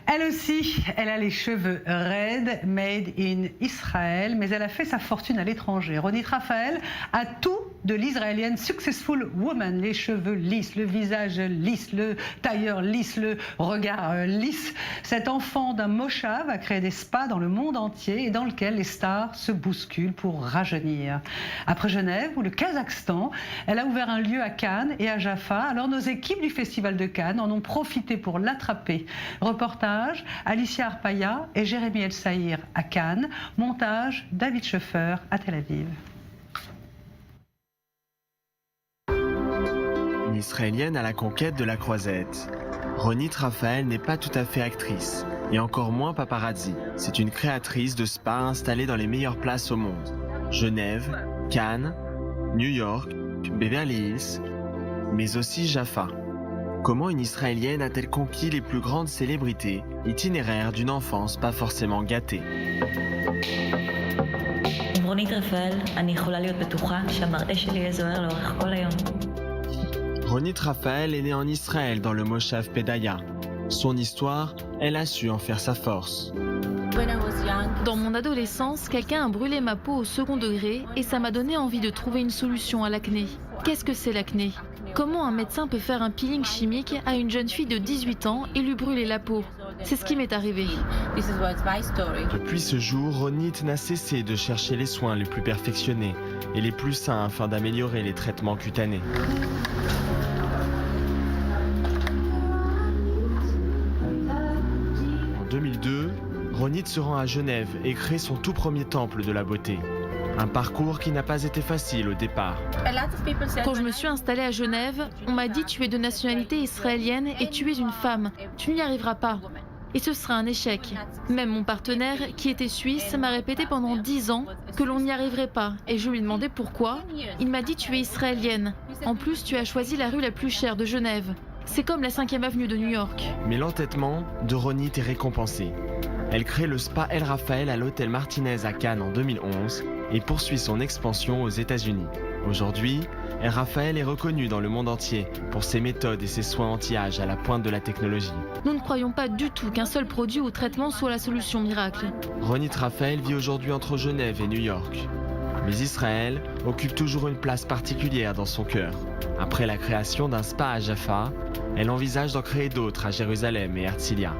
Elle aussi, elle a les cheveux raides, made in Israël, mais elle a fait sa fortune à l'étranger. Ronit Raphael a tout de l'israélienne successful woman, les cheveux lisses, le visage lisse, le tailleur lisse, le regard lisse. Cet enfant d'un moshav a créé des spas dans le monde entier et dans lequel les stars se bousculent pour rajeunir. Après Genève ou le Kazakhstan, elle a ouvert un lieu à Cannes et à Jaffa. Alors nos équipes du Festival de Cannes en ont profité pour l'attraper. Reportage, Alicia Arpaia et Jérémy El Saïr à Cannes. Montage, David Schoeffer à Tel Aviv. Une Israélienne à la conquête de la croisette. Ronit Raphael n'est pas tout à fait actrice, et encore moins paparazzi. C'est une créatrice de spa installée dans les meilleures places au monde. Genève, Cannes, New York, Beverly Hills, mais aussi Jaffa. Comment une Israélienne a-t-elle conquis les plus grandes célébrités, itinéraire d'une enfance pas forcément gâtée? רונית רפאל, אני יכולה להיות בטוחה שהמראה שלי יהיה זוהר לאורך כל היום. Ronit Raphael est née en Israël dans le Moshav Pedaya. Son histoire, elle a su en faire sa force. Dans mon adolescence, quelqu'un a brûlé ma peau au second degré et ça m'a donné envie de trouver une solution à l'acné. Qu'est-ce que c'est l'acné? Comment un médecin peut faire un peeling chimique à une jeune fille de 18 ans et lui brûler la peau? C'est ce qui m'est arrivé. Depuis ce jour, Ronit n'a cessé de chercher les soins les plus perfectionnés et les plus sains afin d'améliorer les traitements cutanés. En 2002, Ronit se rend à Genève et crée son tout premier temple de la beauté. Un parcours qui n'a pas été facile au départ. Quand je me suis installée à Genève, on m'a dit tu es de nationalité israélienne et tu es une femme. Tu n'y arriveras pas. Et ce sera un échec. Même mon partenaire, qui était suisse, m'a répété pendant 10 ans que l'on n'y arriverait pas. Et je lui ai demandé pourquoi. Il m'a dit tu es israélienne. En plus, tu as choisi la rue la plus chère de Genève. C'est comme la 5e avenue de New York. Mais l'entêtement de Ronit est récompensé. Elle crée le spa El Raphael à l'hôtel Martinez à Cannes en 2011 et poursuit son expansion aux États-Unis. Aujourd'hui, El Raphael est reconnue dans le monde entier pour ses méthodes et ses soins anti-âge à la pointe de la technologie. Nous ne croyons pas du tout qu'un seul produit ou traitement soit la solution miracle. Ronit Raphael vit aujourd'hui entre Genève et New York. Mais Israël occupe toujours une place particulière dans son cœur. Après la création d'un spa à Jaffa, elle envisage d'en créer d'autres à Jérusalem et Herzliya.